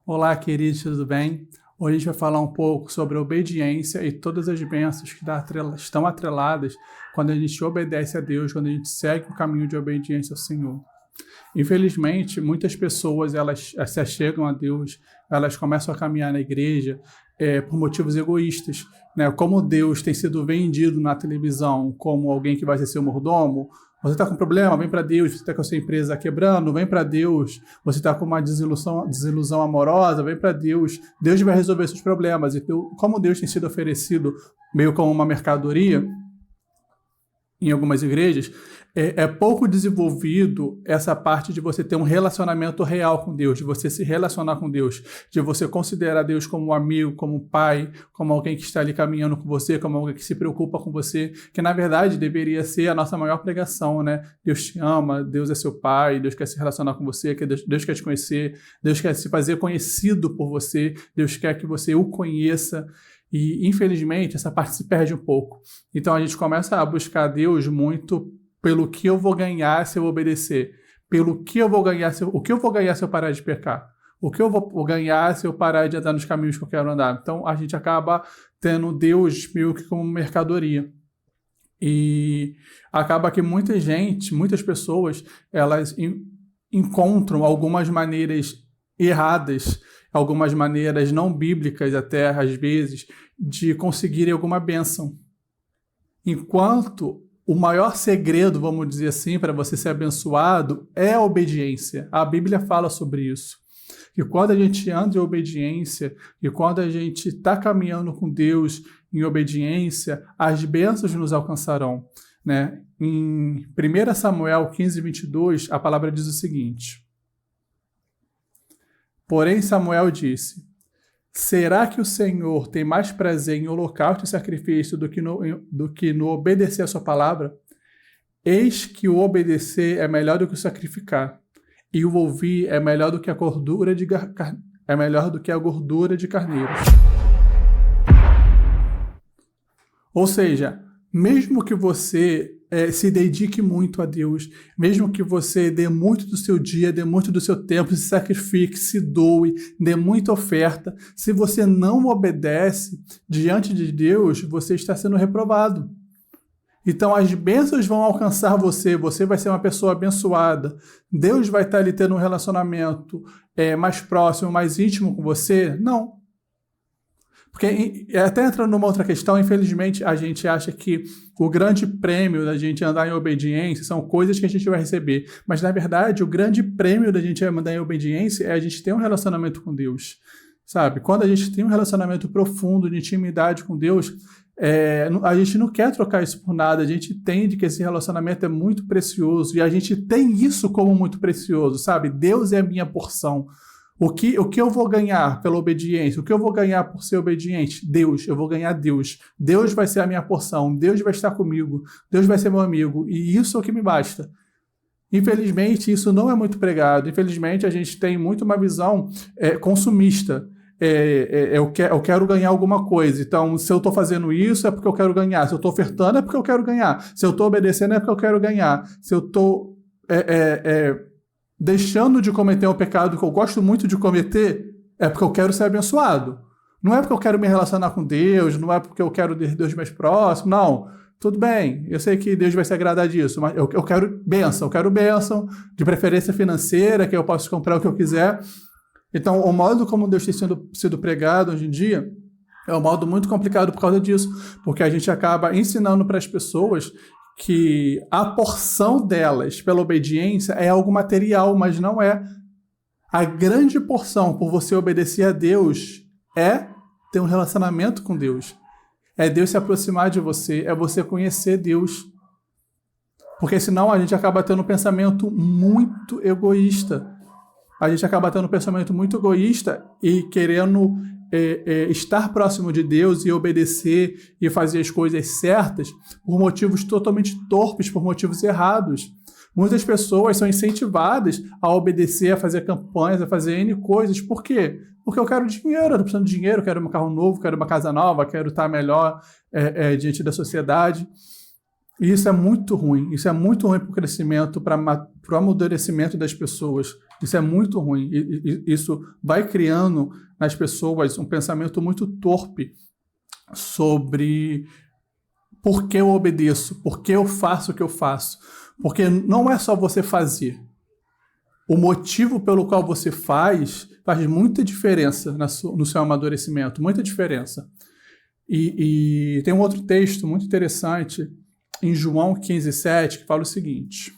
Olá, queridos, tudo bem? Hoje a gente vai falar um pouco sobre a obediência e todas as bênçãos que estão atreladas quando a gente obedece a Deus, quando a gente segue o caminho de obediência ao Senhor. Infelizmente, muitas pessoas elas se achegam a Deus, elas começam a caminhar na igreja por motivos egoístas, né? Como Deus tem sido vendido na televisão como alguém que vai ser seu mordomo. Você está com problema? Vem para Deus. Você está com a sua empresa quebrando? Vem para Deus. Você está com uma desilusão amorosa? Vem para Deus. Deus vai resolver seus problemas. Então, como Deus tem sido oferecido meio como uma mercadoria em algumas igrejas, é pouco desenvolvido essa parte de você ter um relacionamento real com Deus, de você se relacionar com Deus, de você considerar Deus como um amigo, como um pai, como alguém que está ali caminhando com você, como alguém que se preocupa com você, que na verdade deveria ser a nossa maior pregação, né? Deus te ama, Deus é seu pai, Deus quer se relacionar com você, Deus quer te conhecer, Deus quer se fazer conhecido por você, Deus quer que você o conheça. E, infelizmente, essa parte se perde um pouco. Então, a gente começa a buscar Deus muito pelo que eu vou ganhar se eu obedecer. Pelo que eu vou ganhar o que eu vou ganhar se eu parar de pecar. O que eu vou ganhar se eu parar de andar nos caminhos que eu quero andar. Então, a gente acaba tendo Deus meio que como mercadoria. E acaba que muitas pessoas, elas encontram algumas maneiras erradas, algumas maneiras não bíblicas até às vezes, de conseguirem alguma bênção. Enquanto o maior segredo, vamos dizer assim, para você ser abençoado é a obediência. A Bíblia fala sobre isso. Que quando a gente anda em obediência e quando a gente está caminhando com Deus em obediência, as bênçãos nos alcançarão, né? Em 1 Samuel 15:22, a palavra diz o seguinte: Porém, Samuel disse: será que o Senhor tem mais prazer em holocausto e sacrifício do que no obedecer a sua palavra? Eis que o obedecer é melhor do que o sacrificar, e o ouvir é melhor do que a gordura de carneiro. Ou seja, mesmo que você se dedique muito a Deus, mesmo que você dê muito do seu dia, dê muito do seu tempo, se sacrifique, se doe, dê muita oferta, se você não obedece diante de Deus, você está sendo reprovado. Então as bênçãos vão alcançar você, você vai ser uma pessoa abençoada, Deus vai estar ali tendo um relacionamento mais próximo, mais íntimo com você? Não. Porque até entrando numa outra questão, infelizmente a gente acha que o grande prêmio da gente andar em obediência são coisas que a gente vai receber. Mas na verdade o grande prêmio da gente andar em obediência é a gente ter um relacionamento com Deus. Sabe? Quando a gente tem um relacionamento profundo de intimidade com Deus, a gente não quer trocar isso por nada, a gente entende que esse relacionamento é muito precioso e a gente tem isso como muito precioso, sabe? Deus é a minha porção. O que eu vou ganhar pela obediência? O que eu vou ganhar por ser obediente? Deus, eu vou ganhar Deus. Deus vai ser a minha porção, Deus vai estar comigo, Deus vai ser meu amigo, e isso é o que me basta. Infelizmente, isso não é muito pregado. Infelizmente, a gente tem muito uma visão consumista. Eu quero ganhar alguma coisa. Então, se eu estou fazendo isso, é porque eu quero ganhar. Se eu estou ofertando, é porque eu quero ganhar. Se eu estou obedecendo, é porque eu quero ganhar. Se eu estou deixando de cometer um pecado que eu gosto muito de cometer, é porque eu quero ser abençoado. Não é porque eu quero me relacionar com Deus, não é porque eu quero ter Deus mais próximo, não. Tudo bem, eu sei que Deus vai se agradar disso, mas eu quero bênção, de preferência financeira, que eu possa comprar o que eu quiser. Então, o modo como Deus tem sido pregado hoje em dia é um modo muito complicado por causa disso, porque a gente acaba ensinando para as pessoas que a porção delas pela obediência é algo material, mas não é. A grande porção por você obedecer a Deus é ter um relacionamento com Deus. É Deus se aproximar de você, é você conhecer Deus. Porque senão a gente acaba tendo um pensamento muito egoísta. A gente acaba tendo um pensamento muito egoísta e querendo estar próximo de Deus e obedecer e fazer as coisas certas por motivos totalmente torpes, por motivos errados. Muitas pessoas são incentivadas a obedecer, a fazer campanhas, a fazer N coisas. Por quê? Porque eu quero dinheiro, eu estou precisando de dinheiro, eu quero um carro novo, quero uma casa nova, quero estar melhor diante da sociedade. E isso é muito ruim para o crescimento, para o amadurecimento das pessoas. Isso é muito ruim. Isso vai criando nas pessoas um pensamento muito torpe sobre por que eu obedeço, por que eu faço o que eu faço. Porque não é só você fazer. O motivo pelo qual você faz muita diferença no seu amadurecimento, muita diferença. E tem um outro texto muito interessante em João 15:7 que fala o seguinte: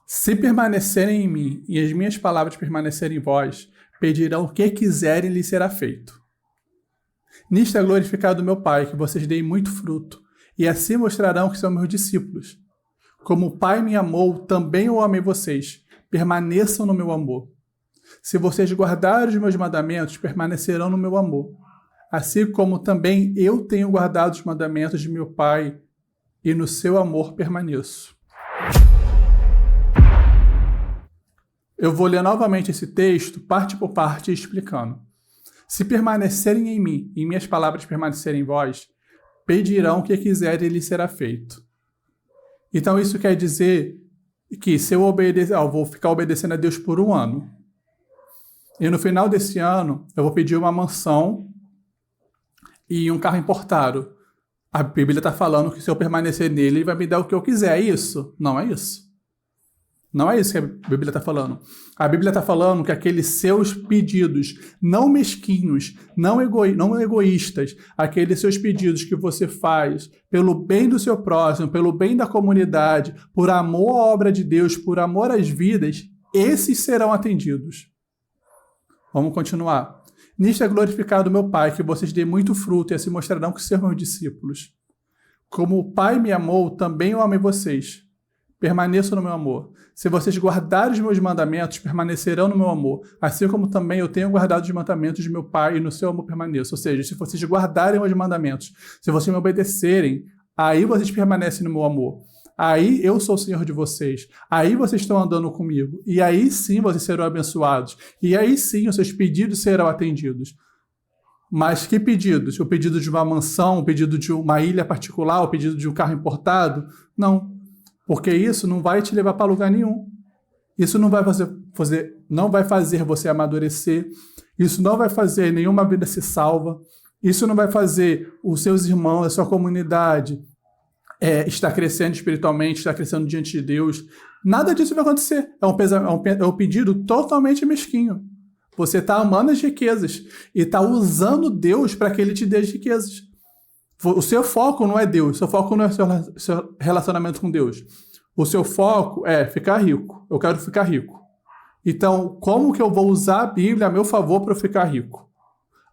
se permanecerem em mim e as minhas palavras permanecerem em vós, pedirão o que quiserem e lhes será feito. Nisto é glorificado meu Pai, que vocês deem muito fruto, e assim mostrarão que são meus discípulos. Como o Pai me amou, também eu amei vocês. Permaneçam no meu amor. Se vocês guardarem os meus mandamentos, permanecerão no meu amor. Assim como também eu tenho guardado os mandamentos de meu Pai, e no seu amor permaneço. Eu vou ler novamente esse texto, parte por parte, explicando. Se permanecerem em mim, e minhas palavras permanecerem em vós, pedirão o que quiserem e lhes será feito. Então isso quer dizer que se eu obedecer, eu vou ficar obedecendo a Deus por 1 ano. E no final desse ano, eu vou pedir uma mansão e um carro importado. A Bíblia está falando que se eu permanecer nele, ele vai me dar o que eu quiser. É isso? Não é isso. Não é isso que a Bíblia está falando. A Bíblia está falando que aqueles seus pedidos, não mesquinhos, não egoístas, aqueles seus pedidos que você faz pelo bem do seu próximo, pelo bem da comunidade, por amor à obra de Deus, por amor às vidas, esses serão atendidos. Vamos continuar. Nisto é glorificado meu Pai, que vocês deem muito fruto e assim mostrarão que são meus discípulos. Como o Pai me amou, também eu amei vocês. Permaneçam no meu amor. Se vocês guardarem os meus mandamentos, permanecerão no meu amor, assim como também eu tenho guardado os mandamentos de meu Pai e no seu amor permaneço. Ou seja, se vocês guardarem os mandamentos, se vocês me obedecerem, aí vocês permanecem no meu amor. Aí eu sou o Senhor de vocês. Aí vocês estão andando comigo. E aí sim vocês serão abençoados. E aí sim os seus pedidos serão atendidos. Mas que pedidos? O pedido de uma mansão, o pedido de uma ilha particular, o pedido de um carro importado? Não. Porque isso não vai te levar para lugar nenhum. Isso não vai não vai fazer você amadurecer. Isso não vai fazer nenhuma vida se salva. Isso não vai fazer os seus irmãos, a sua comunidade estar crescendo espiritualmente, estar crescendo diante de Deus. Nada disso vai acontecer. É um pedido totalmente mesquinho. Você está amando as riquezas e está usando Deus para que Ele te dê as riquezas. O seu foco não é Deus, o seu foco não é o seu relacionamento com Deus. O seu foco é ficar rico. Eu quero ficar rico. Então, como que eu vou usar a Bíblia a meu favor para eu ficar rico?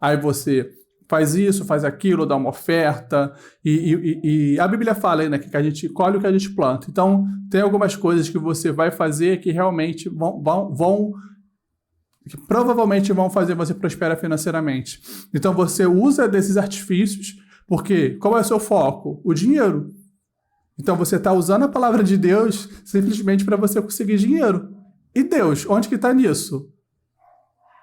Aí você faz isso, faz aquilo, dá uma oferta. E a Bíblia fala aí, né, que a gente colhe o que a gente planta. Então, tem algumas coisas que você vai fazer que realmente que provavelmente vão fazer você prosperar financeiramente. Então, você usa desses artifícios. Porque qual é o seu foco? O dinheiro. Então você está usando a palavra de Deus simplesmente para você conseguir dinheiro. E Deus, onde que está nisso?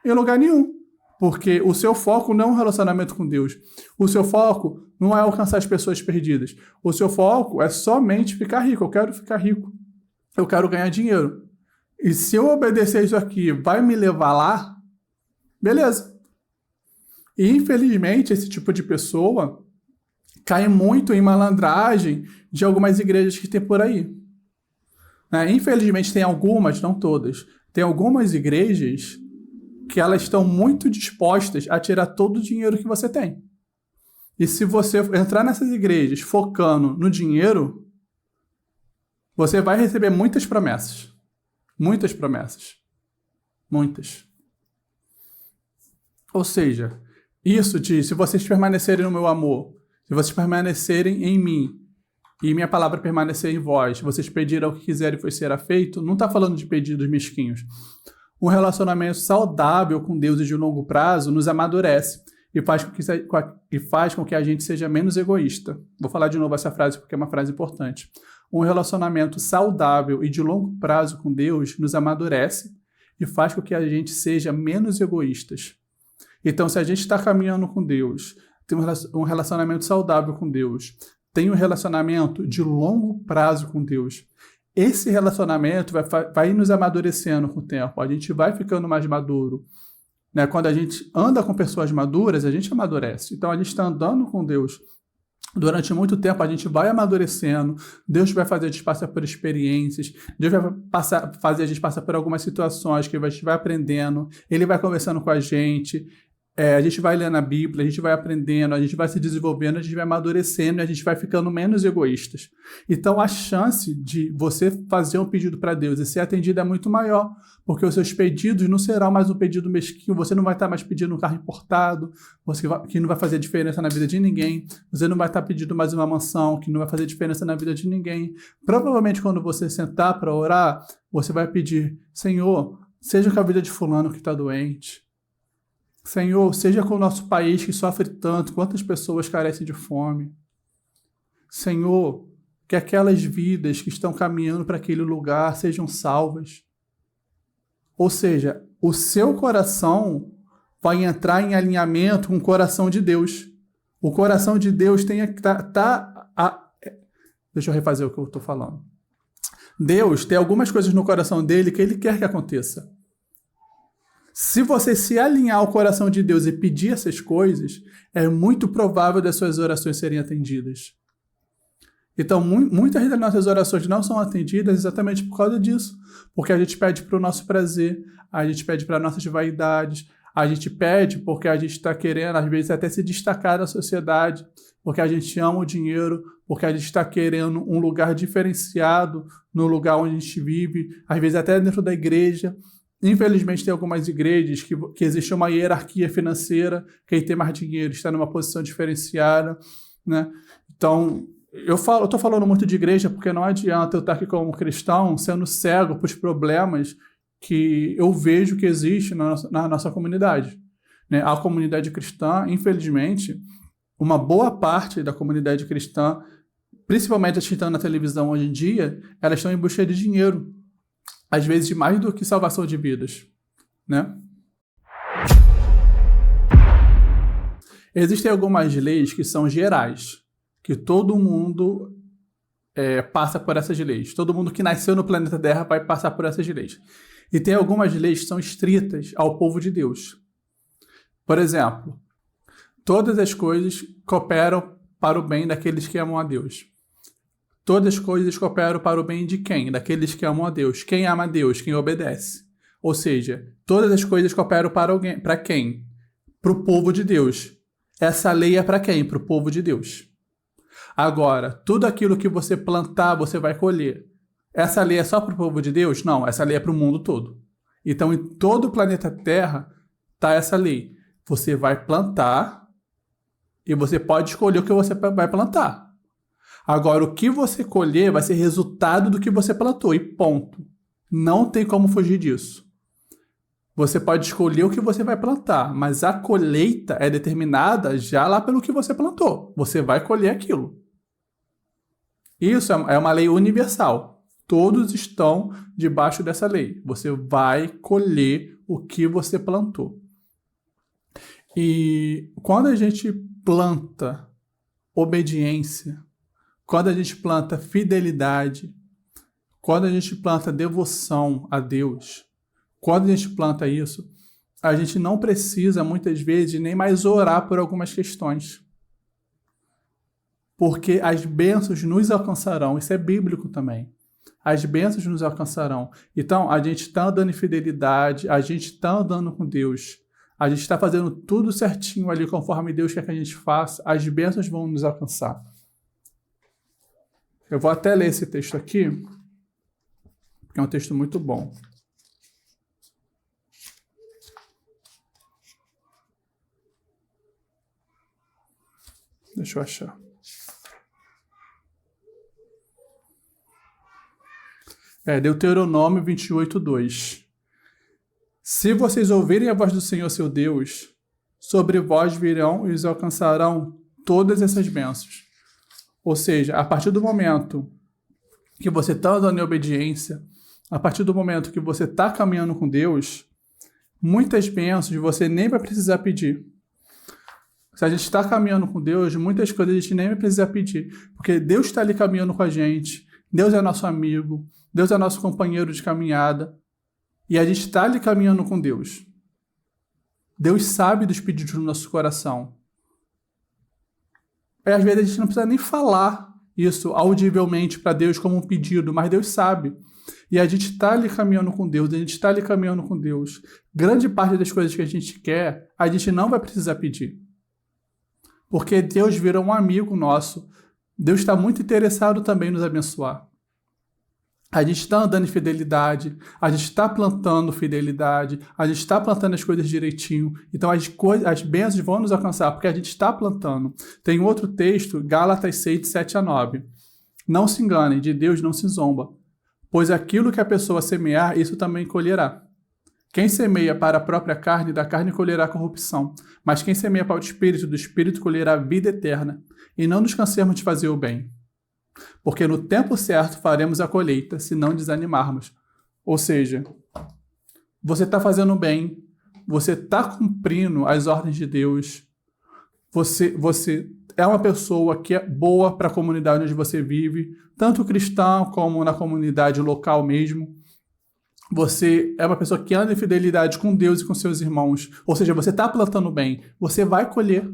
Em lugar nenhum. Porque o seu foco não é um relacionamento com Deus. O seu foco não é alcançar as pessoas perdidas. O seu foco é somente ficar rico. Eu quero ficar rico. Eu quero ganhar dinheiro. E se eu obedecer isso aqui, vai me levar lá? Beleza. E infelizmente esse tipo de pessoa cai muito em malandragem de algumas igrejas que tem por aí. Infelizmente tem algumas, não todas, tem algumas igrejas que elas estão muito dispostas a tirar todo o dinheiro que você tem. E se você entrar nessas igrejas focando no dinheiro, você vai receber muitas promessas. Muitas promessas. Muitas. Ou seja, isso de se vocês permanecerem no meu amor, se vocês permanecerem em mim e minha palavra permanecer em vós, vocês pedirão o que quiserem e será feito, não está falando de pedidos mesquinhos. Um relacionamento saudável com Deus e de longo prazo nos amadurece e faz com que a gente seja menos egoísta. Vou falar de novo essa frase porque é uma frase importante. Um relacionamento saudável e de longo prazo com Deus nos amadurece e faz com que a gente seja menos egoístas. Então, se a gente está caminhando com Deus, tem um relacionamento saudável com Deus, tem um relacionamento de longo prazo com Deus, esse relacionamento vai nos amadurecendo com o tempo, a gente vai ficando mais maduro. Né? Quando a gente anda com pessoas maduras, a gente amadurece. Então, a gente está andando com Deus durante muito tempo, a gente vai amadurecendo, Deus vai fazer a gente passar por experiências, Deus vai fazer a gente passar por algumas situações que a gente vai aprendendo, Ele vai conversando com a gente vai lendo a Bíblia, a gente vai aprendendo, a gente vai se desenvolvendo, a gente vai amadurecendo e a gente vai ficando menos egoístas. Então, a chance de você fazer um pedido para Deus e ser atendido é muito maior, porque os seus pedidos não serão mais um pedido mesquinho, você não vai estar mais pedindo um carro importado, que não vai fazer diferença na vida de ninguém, você não vai estar pedindo mais uma mansão, que não vai fazer diferença na vida de ninguém. Provavelmente, quando você sentar para orar, você vai pedir: Senhor, seja com a vida de fulano que está doente. Senhor, seja com o nosso país que sofre tanto, quantas pessoas carecem de fome. Senhor, que aquelas vidas que estão caminhando para aquele lugar sejam salvas. Ou seja, o seu coração vai entrar em alinhamento com o coração de Deus. O coração de Deus tem que Deixa eu refazer o que eu estou falando. Deus tem algumas coisas no coração dele que ele quer que aconteça. Se você se alinhar ao coração de Deus e pedir essas coisas, é muito provável das suas orações serem atendidas. Então, muitas das nossas orações não são atendidas exatamente por causa disso. Porque a gente pede para o nosso prazer, a gente pede para nossas vaidades, a gente pede porque a gente está querendo, às vezes, até se destacar da sociedade, porque a gente ama o dinheiro, porque a gente está querendo um lugar diferenciado no lugar onde a gente vive, às vezes até dentro da igreja. Infelizmente, tem algumas igrejas que existe uma hierarquia financeira, quem tem mais dinheiro está numa posição diferenciada, né? Então, eu estou falando muito de igreja porque não adianta eu estar aqui como cristão sendo cego para os problemas que eu vejo que existe na nossa comunidade, né? A comunidade cristã, infelizmente, uma boa parte da comunidade cristã, principalmente assistindo na televisão hoje em dia, elas estão em busca de dinheiro. Às vezes mais do que salvação de vidas, né? Existem algumas leis que são gerais, que todo mundo passa por essas leis. Todo mundo que nasceu no planeta Terra vai passar por essas leis. E tem algumas leis que são estritas ao povo de Deus. Por exemplo, todas as coisas cooperam para o bem daqueles que amam a Deus. Todas as coisas cooperam para o bem de quem? Daqueles que amam a Deus. Quem ama a Deus? Quem obedece. Ou seja, todas as coisas cooperam para quem? Para o povo de Deus. Essa lei é para quem? Para o povo de Deus. Agora, tudo aquilo que você plantar, você vai colher. Essa lei é só para o povo de Deus? Não, essa lei é para o mundo todo. Então, em todo o planeta Terra está essa lei. Você vai plantar e você pode escolher o que você vai plantar. Agora, o que você colher vai ser resultado do que você plantou, e ponto. Não tem como fugir disso. Você pode escolher o que você vai plantar, mas a colheita é determinada já lá pelo que você plantou. Você vai colher aquilo. Isso é uma lei universal. Todos estão debaixo dessa lei. Você vai colher o que você plantou. E quando a gente planta obediência, quando a gente planta fidelidade, quando a gente planta devoção a Deus, quando a gente planta isso, a gente não precisa, muitas vezes, nem mais orar por algumas questões. Porque as bênçãos nos alcançarão. Isso é bíblico também. As bênçãos nos alcançarão. Então, a gente está andando em fidelidade, a gente está andando com Deus, a gente está fazendo tudo certinho ali, conforme Deus quer que a gente faça, as bênçãos vão nos alcançar. Eu vou até ler esse texto aqui, porque é um texto muito bom. Deixa eu achar. Deuteronômio 28:2. Se vocês ouvirem a voz do Senhor, seu Deus, sobre vós virão e os alcançarão todas essas bênçãos. Ou seja, a partir do momento que você está andando em obediência, a partir do momento que você está caminhando com Deus, muitas bênçãos você nem vai precisar pedir. Se a gente está caminhando com Deus, muitas coisas a gente nem vai precisar pedir, porque Deus está ali caminhando com a gente, Deus é nosso amigo, Deus é nosso companheiro de caminhada, e a gente está ali caminhando com Deus. Deus sabe dos pedidos do nosso coração. E às vezes a gente não precisa nem falar isso audivelmente para Deus como um pedido, mas Deus sabe. E a gente está ali caminhando com Deus, a gente está ali caminhando com Deus. Grande parte das coisas que a gente quer, a gente não vai precisar pedir. Porque Deus vira um amigo nosso. Deus está muito interessado também em nos abençoar. A gente está andando em fidelidade, a gente está plantando fidelidade, a gente está plantando as coisas direitinho. Então as bênçãos vão nos alcançar, porque a gente está plantando. Tem outro texto, Gálatas 6, 7 a 9. Não se enganem, de Deus não se zomba, pois aquilo que a pessoa semear, isso também colherá. Quem semeia para a própria carne, da carne colherá corrupção. Mas quem semeia para o Espírito, do Espírito colherá vida eterna. E não nos cansemos de fazer o bem, porque no tempo certo faremos a colheita, se não desanimarmos. Ou seja, você está fazendo bem, você está cumprindo as ordens de Deus, você é uma pessoa que é boa para a comunidade onde você vive, tanto cristã como na comunidade local mesmo. Você é uma pessoa que anda em fidelidade com Deus e com seus irmãos. Ou seja, você está plantando bem, você vai colher.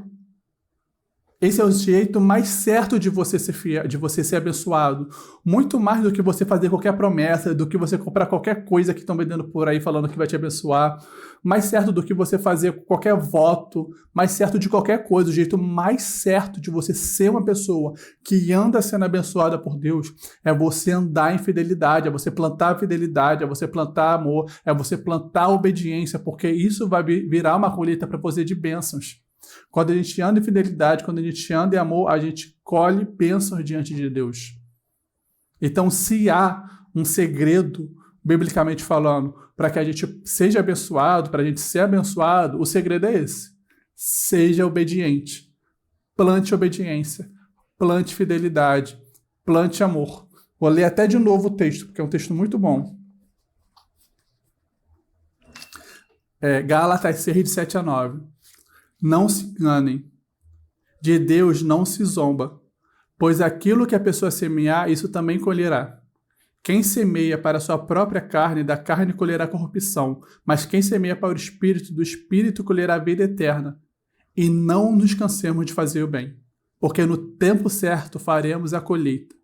Esse é o jeito mais certo de você ser fiel, de você ser abençoado. Muito mais do que você fazer qualquer promessa, do que você comprar qualquer coisa que estão vendendo por aí falando que vai te abençoar. Mais certo do que você fazer qualquer voto, mais certo de qualquer coisa. O jeito mais certo de você ser uma pessoa que anda sendo abençoada por Deus é você andar em fidelidade, é você plantar fidelidade, é você plantar amor, é você plantar obediência, porque isso vai virar uma colheita para você de bênçãos. Quando a gente anda em fidelidade, quando a gente anda em amor, a gente colhe bênçãos diante de Deus. Então, se há um segredo, biblicamente falando, para que a gente seja abençoado, para a gente ser abençoado, o segredo é esse. Seja obediente. Plante obediência. Plante fidelidade. Plante amor. Vou ler até de novo o texto, porque é um texto muito bom. Gálatas 6, de 7 a 9. Não se enganem, de Deus não se zomba, pois aquilo que a pessoa semear, isso também colherá. Quem semeia para a sua própria carne, da carne colherá corrupção, mas quem semeia para o Espírito, do Espírito colherá vida eterna. E não nos cansemos de fazer o bem, porque no tempo certo faremos a colheita,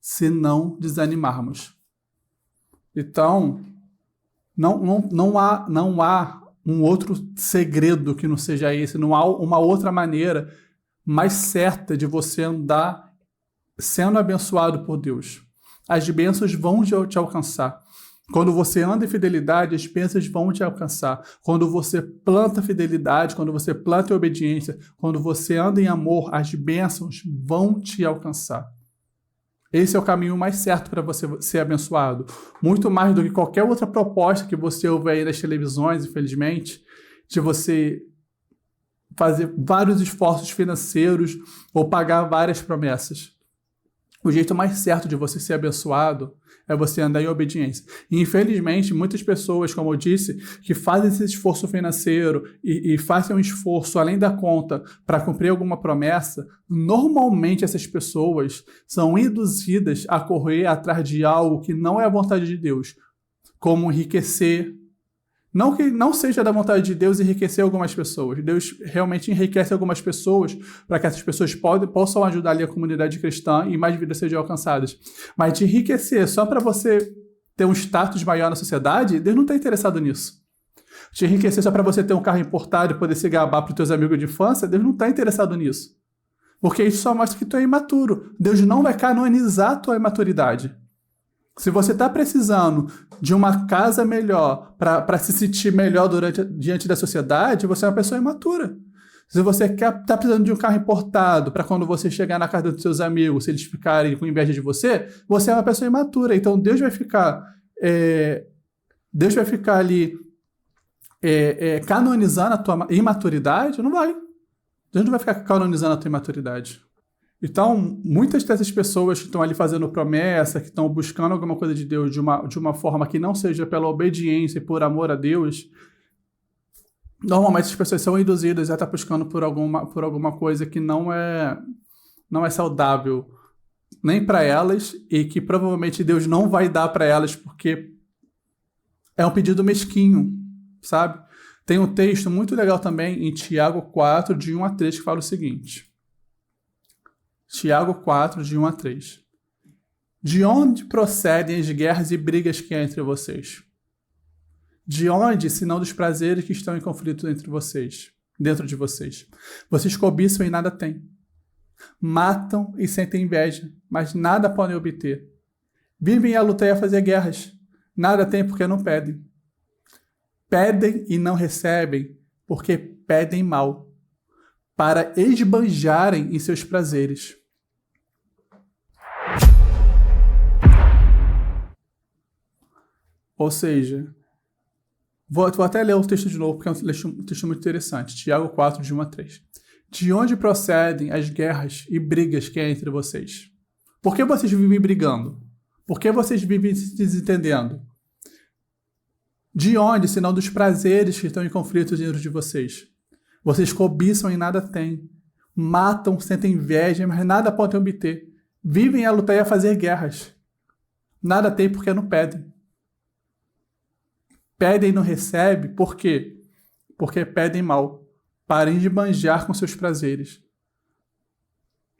se não desanimarmos. Então, não há um outro segredo que não seja esse, não há uma outra maneira mais certa de você andar sendo abençoado por Deus. As bênçãos vão te alcançar. Quando você anda em fidelidade, as bênçãos vão te alcançar. Quando você planta fidelidade, quando você planta obediência, quando você anda em amor, as bênçãos vão te alcançar. Esse é o caminho mais certo para você ser abençoado. Muito mais do que qualquer outra proposta que você ouve aí nas televisões, infelizmente, de você fazer vários esforços financeiros ou pagar várias promessas. O jeito mais certo de você ser abençoado é você andar em obediência. E, infelizmente, muitas pessoas, como eu disse, que fazem esse esforço financeiro e fazem um esforço além da conta para cumprir alguma promessa, normalmente essas pessoas são induzidas a correr atrás de algo que não é a vontade de Deus, como enriquecer. Não que não seja da vontade de Deus enriquecer algumas pessoas. Deus realmente enriquece algumas pessoas para que essas pessoas possam ajudar ali a comunidade cristã e mais vidas sejam alcançadas. Mas de enriquecer só para você ter um status maior na sociedade, Deus não está interessado nisso. Te enriquecer só para você ter um carro importado e poder se gabar para os teus amigos de infância, Deus não está interessado nisso. Porque isso só mostra que tu é imaturo. Deus não vai canonizar a tua imaturidade. Se você está precisando de uma casa melhor para se sentir melhor diante da sociedade, você é uma pessoa imatura. Se você está precisando de um carro importado para quando você chegar na casa dos seus amigos, se eles ficarem com inveja de você, você é uma pessoa imatura. Então Deus vai ficar ali canonizando a tua imaturidade? Não vai. Deus não vai ficar canonizando a tua imaturidade. Então, muitas dessas pessoas que estão ali fazendo promessa, que estão buscando alguma coisa de Deus de uma forma que não seja pela obediência e por amor a Deus, normalmente as pessoas são induzidas a estar buscando por alguma coisa que não é saudável nem para elas, e que provavelmente Deus não vai dar para elas porque é um pedido mesquinho, sabe? Tem um texto muito legal também em Tiago 4, de 1 a 3, que fala o seguinte. Tiago 4, de 1 a 3. De onde procedem as guerras e brigas que há entre vocês? De onde, senão dos prazeres que estão em conflito entre vocês, dentro de vocês? Vocês cobiçam e nada têm. Matam e sentem inveja, mas nada podem obter. Vivem a lutar e a fazer guerras. Nada têm porque não pedem. Pedem e não recebem porque pedem mal, para esbanjarem em seus prazeres. Ou seja, vou até ler o texto de novo, porque é um texto muito interessante. Tiago 4, de 1 a 3. De onde procedem as guerras e brigas que há entre vocês? Por que vocês vivem brigando? Por que vocês vivem se desentendendo? De onde, senão dos prazeres que estão em conflito dentro de vocês? Vocês cobiçam e nada têm. Matam, sentem inveja, mas nada podem obter. Vivem a lutar e a fazer guerras. Nada têm porque não pedem. Pedem e não recebem, por quê? Porque pedem mal. Parem de manjar com seus prazeres.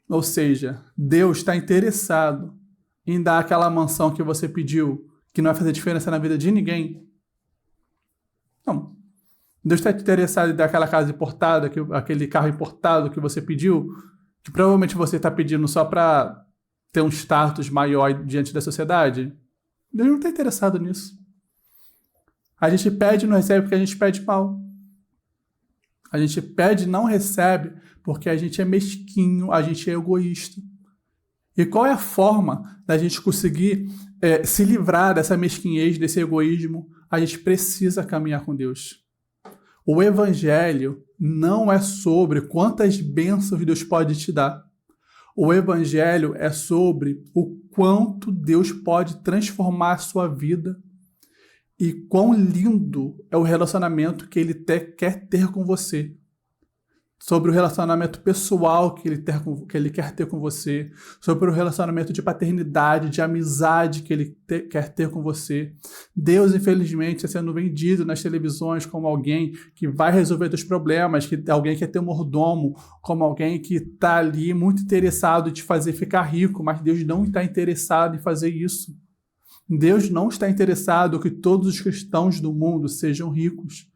Ou seja, Deus está interessado em dar aquela mansão que você pediu, que não vai fazer diferença na vida de ninguém. Não. Deus está interessado em dar aquela casa importada, aquele carro importado que você pediu, que provavelmente você está pedindo só para ter um status maior diante da sociedade. Deus não está interessado nisso. A gente pede e não recebe porque a gente pede mal. A gente pede e não recebe porque a gente é mesquinho, a gente é egoísta. E qual é a forma da gente conseguir se livrar dessa mesquinhez, desse egoísmo? A gente precisa caminhar com Deus. O Evangelho não é sobre quantas bênçãos Deus pode te dar. O Evangelho é sobre o quanto Deus pode transformar a sua vida e quão lindo é o relacionamento que Ele quer ter com você. Sobre o relacionamento pessoal que ele quer ter com você, sobre o relacionamento de paternidade, de amizade que ele quer ter com você. Deus, infelizmente, está sendo vendido nas televisões como alguém que vai resolver teus problemas, que alguém que é teu mordomo, como alguém que está ali muito interessado em te fazer ficar rico, mas Deus não está interessado em fazer isso. Deus não está interessado que todos os cristãos do mundo sejam ricos.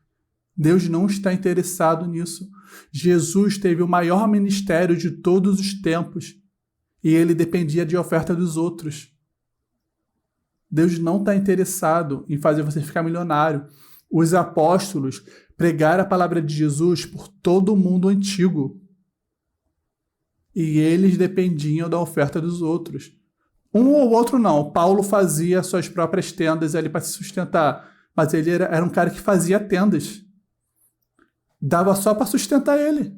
Deus não está interessado nisso. Jesus teve o maior ministério de todos os tempos e ele dependia de oferta dos outros. Deus não está interessado em fazer você ficar milionário. Os apóstolos pregaram a palavra de Jesus por todo o mundo antigo e eles dependiam da oferta dos outros. Um ou outro não. Paulo fazia suas próprias tendas ali para se sustentar, mas ele era um cara que fazia tendas. Dava só para sustentar ele.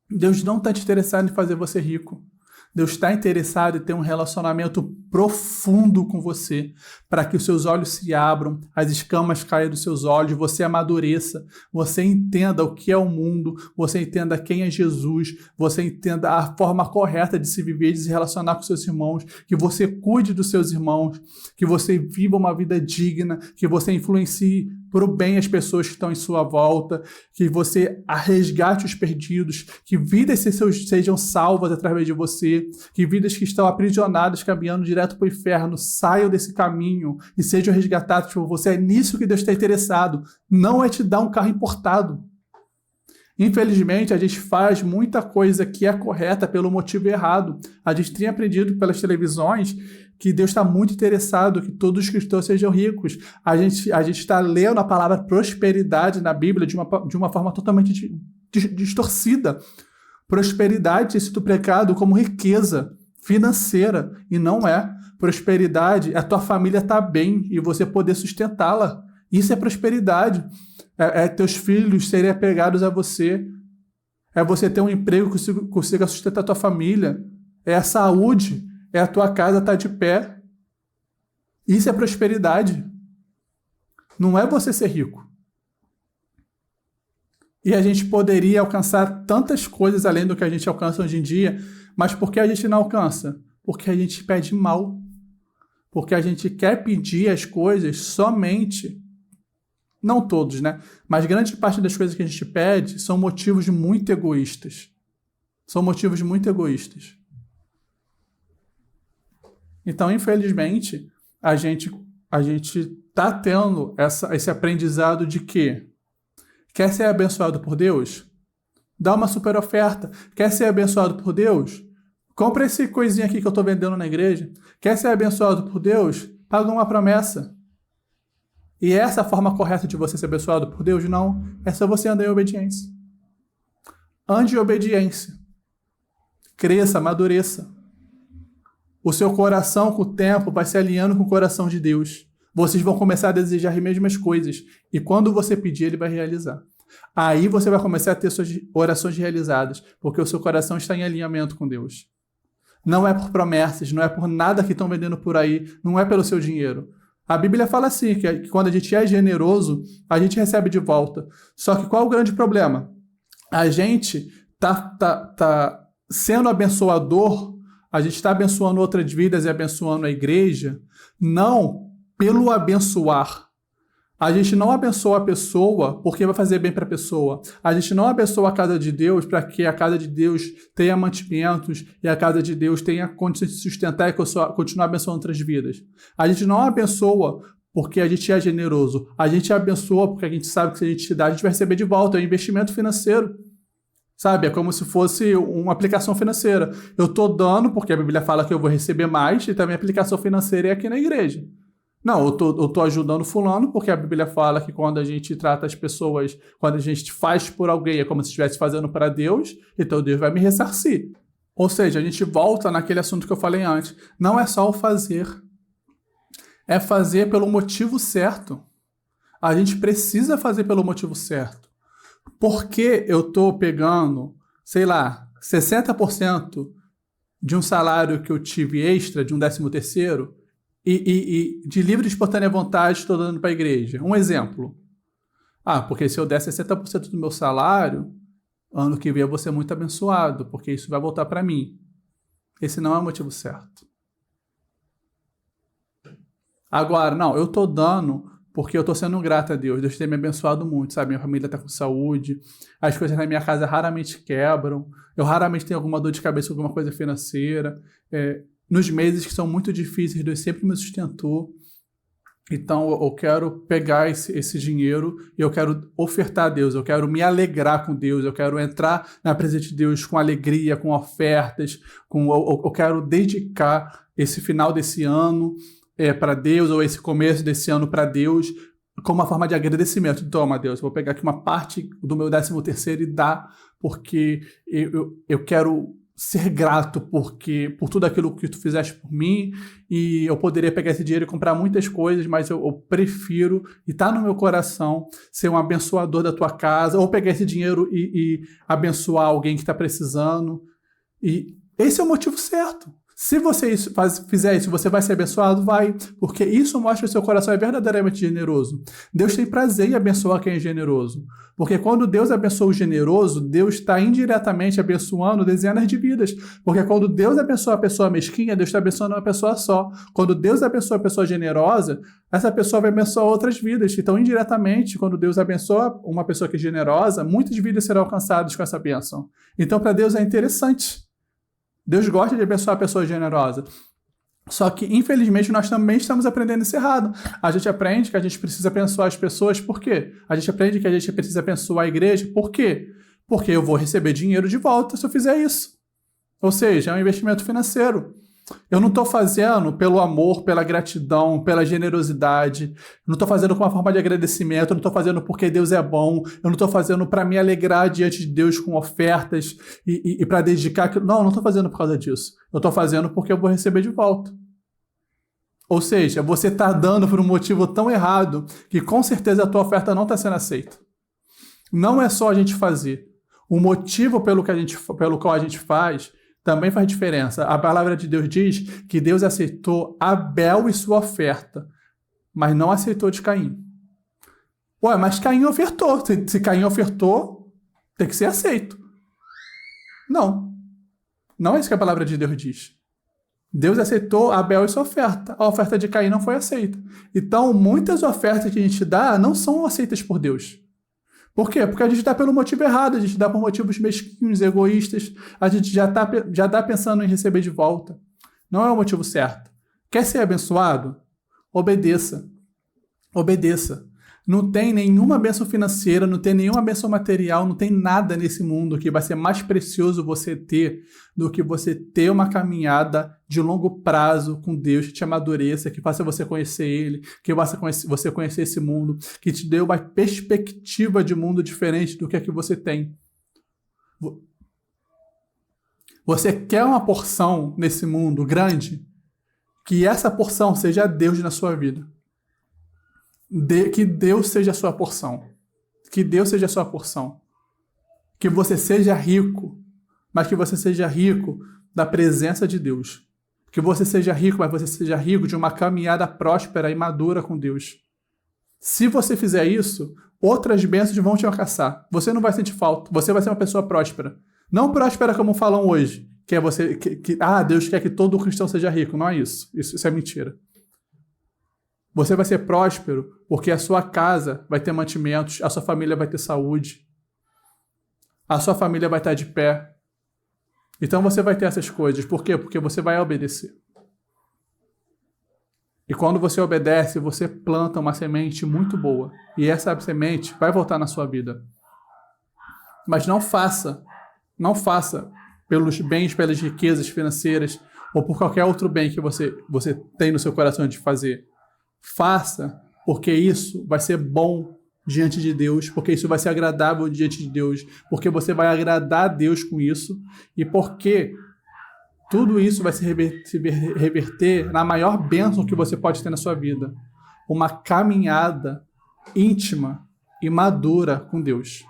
Deus não está interessado em fazer você rico. Deus está interessado em ter um relacionamento profundo com você, para que os seus olhos se abram, as escamas caiam dos seus olhos, você amadureça, você entenda o que é o mundo, você entenda quem é Jesus, você entenda a forma correta de se viver e de se relacionar com seus irmãos, que você cuide dos seus irmãos, que você viva uma vida digna, que você influencie para o bem as pessoas que estão em sua volta, que você resgate os perdidos, que vidas sejam salvas através de você, que vidas que estão aprisionadas, caminhando direto para o inferno, saiam desse caminho e sejam resgatadas por você. É nisso que Deus está interessado, não é te dar um carro importado. Infelizmente, a gente faz muita coisa que é correta pelo motivo errado. A gente tem aprendido pelas televisões que Deus está muito interessado que todos os cristãos sejam ricos. A gente está lendo a palavra prosperidade na Bíblia de uma forma totalmente distorcida. Prosperidade tem sido pregado como riqueza financeira, e não é. Prosperidade é a tua família estar bem e você poder sustentá-la. Isso é prosperidade. É teus filhos serem apegados a você. É você ter um emprego que consiga sustentar a tua família. É a saúde. É a tua casa estar de pé. Isso é prosperidade. Não é você ser rico. E a gente poderia alcançar tantas coisas além do que a gente alcança hoje em dia, mas por que a gente não alcança? Porque a gente pede mal. Porque a gente quer pedir as coisas somente, não todos, né? Mas grande parte das coisas que a gente pede são motivos muito egoístas. São motivos muito egoístas. Então, infelizmente, a gente está tendo esse aprendizado de que quer ser abençoado por Deus? Dá uma super oferta. Quer ser abençoado por Deus? Compra esse coisinha aqui que eu estou vendendo na igreja. Quer ser abençoado por Deus? Paga uma promessa. E essa é a forma correta de você ser abençoado por Deus? Não. É só você andar em obediência. Ande em obediência. Cresça, amadureça. O seu coração, com o tempo, vai se alinhando com o coração de Deus. Vocês vão começar a desejar as mesmas coisas. E quando você pedir, Ele vai realizar. Aí você vai começar a ter suas orações realizadas, porque o seu coração está em alinhamento com Deus. Não é por promessas, não é por nada que estão vendendo por aí, não é pelo seu dinheiro. A Bíblia fala assim, que quando a gente é generoso, a gente recebe de volta. Só que qual é o grande problema? A gente tá sendo abençoador, a gente está abençoando outras vidas e abençoando a igreja, não pelo abençoar. A gente não abençoa a pessoa porque vai fazer bem para a pessoa. A gente não abençoa a casa de Deus para que a casa de Deus tenha mantimentos e a casa de Deus tenha condições de sustentar e continuar abençoando outras vidas. A gente não abençoa porque a gente é generoso. A gente abençoa porque a gente sabe que se a gente dá, a gente vai receber de volta. É um investimento financeiro. Sabe? É como se fosse uma aplicação financeira. Eu estou dando porque a Bíblia fala que eu vou receber mais e também a aplicação financeira é aqui na igreja. Não, eu tô ajudando fulano porque a Bíblia fala que quando a gente trata as pessoas, quando a gente faz por alguém, é como se estivesse fazendo para Deus, então Deus vai me ressarcir. Ou seja, a gente volta naquele assunto que eu falei antes. Não é só o fazer. É fazer pelo motivo certo. A gente precisa fazer pelo motivo certo. Porque eu tô pegando, sei lá, 60% de um salário que eu tive extra, de um 13º, e de livre e espontânea vontade estou dando para a igreja. Um exemplo. Porque se eu der 60% do meu salário, ano que vem eu vou ser muito abençoado, porque isso vai voltar para mim. Esse não é o motivo certo. Agora, não, eu estou dando porque eu estou sendo grato a Deus. Deus tem me abençoado muito, sabe? Minha família está com saúde, as coisas na minha casa raramente quebram, eu raramente tenho alguma dor de cabeça, alguma coisa financeira. Nos meses que são muito difíceis, Deus sempre me sustentou. Então, eu quero pegar esse dinheiro e eu quero ofertar a Deus, eu quero me alegrar com Deus, eu quero entrar na presença de Deus com alegria, com ofertas, eu quero dedicar esse final desse ano para Deus, ou esse começo desse ano para Deus, como uma forma de agradecimento. Toma, Deus, eu vou pegar aqui uma parte do meu 13º e dar, porque eu quero ser grato por tudo aquilo que tu fizeste por mim, e eu poderia pegar esse dinheiro e comprar muitas coisas, mas eu prefiro, e tá no meu coração, ser um abençoador da tua casa, ou pegar esse dinheiro e abençoar alguém que está precisando. E esse é o motivo certo. Se você fizer isso, você vai ser abençoado? Vai, porque isso mostra que o seu coração é verdadeiramente generoso. Deus tem prazer em abençoar quem é generoso, porque quando Deus abençoa o generoso, Deus está indiretamente abençoando dezenas de vidas, porque quando Deus abençoa a pessoa mesquinha, Deus está abençoando uma pessoa só. Quando Deus abençoa a pessoa generosa, essa pessoa vai abençoar outras vidas. Então, indiretamente, quando Deus abençoa uma pessoa que é generosa, muitas vidas serão alcançadas com essa bênção. Então, para Deus é interessante. Deus gosta de abençoar a pessoa generosa. Só que, infelizmente, nós também estamos aprendendo isso errado. A gente aprende que a gente precisa abençoar as pessoas. Por quê? A gente aprende que a gente precisa abençoar a igreja. Por quê? Porque eu vou receber dinheiro de volta se eu fizer isso. Ou seja, é um investimento financeiro. Eu não estou fazendo pelo amor, pela gratidão, pela generosidade. Eu não estou fazendo com uma forma de agradecimento. Eu não estou fazendo porque Deus é bom. Eu não estou fazendo para me alegrar diante de Deus com ofertas e para dedicar. Não estou fazendo por causa disso. Eu estou fazendo porque eu vou receber de volta. Ou seja, você está dando por um motivo tão errado que com certeza a tua oferta não está sendo aceita. Não é só a gente fazer. O motivo pelo qual a gente faz também faz diferença. A palavra de Deus diz que Deus aceitou Abel e sua oferta, mas não aceitou de Caim. Mas Caim ofertou. Se Caim ofertou, tem que ser aceito. Não. Não é isso que a palavra de Deus diz. Deus aceitou Abel e sua oferta. A oferta de Caim não foi aceita. Então, muitas ofertas que a gente dá não são aceitas por Deus. Por quê? Porque a gente dá pelo motivo errado, a gente dá por motivos mesquinhos, egoístas, a gente já dá pensando em receber de volta. Não é o motivo certo. Quer ser abençoado? Obedeça. Obedeça. Não tem nenhuma bênção financeira, não tem nenhuma bênção material, não tem nada nesse mundo que vai ser mais precioso você ter do que você ter uma caminhada de longo prazo com Deus que te amadureça, que faça você conhecer Ele, que faça você conhecer esse mundo, que te dê uma perspectiva de mundo diferente do que é que você tem. Você quer uma porção nesse mundo grande? Que essa porção seja Deus na sua vida. Que Deus seja a sua porção. Que Deus seja a sua porção. Que você seja rico, mas que você seja rico da presença de Deus. Que você seja rico, mas você seja rico de uma caminhada próspera e madura com Deus. Se você fizer isso, outras bênçãos vão te alcançar. Você não vai sentir falta. Você vai ser uma pessoa próspera. Não próspera como falam hoje, que é você Deus quer que todo cristão seja rico. Não é isso. Isso é mentira. Você vai ser próspero porque a sua casa vai ter mantimentos, a sua família vai ter saúde, a sua família vai estar de pé. Então você vai ter essas coisas. Por quê? Porque você vai obedecer. E quando você obedece, você planta uma semente muito boa. E essa semente vai voltar na sua vida. Mas não faça pelos bens, pelas riquezas financeiras ou por qualquer outro bem que você tem no seu coração de fazer. Faça porque isso vai ser bom diante de Deus, porque isso vai ser agradável diante de Deus, porque você vai agradar a Deus com isso e porque tudo isso vai se reverter na maior bênção que você pode ter na sua vida. Uma caminhada íntima e madura com Deus.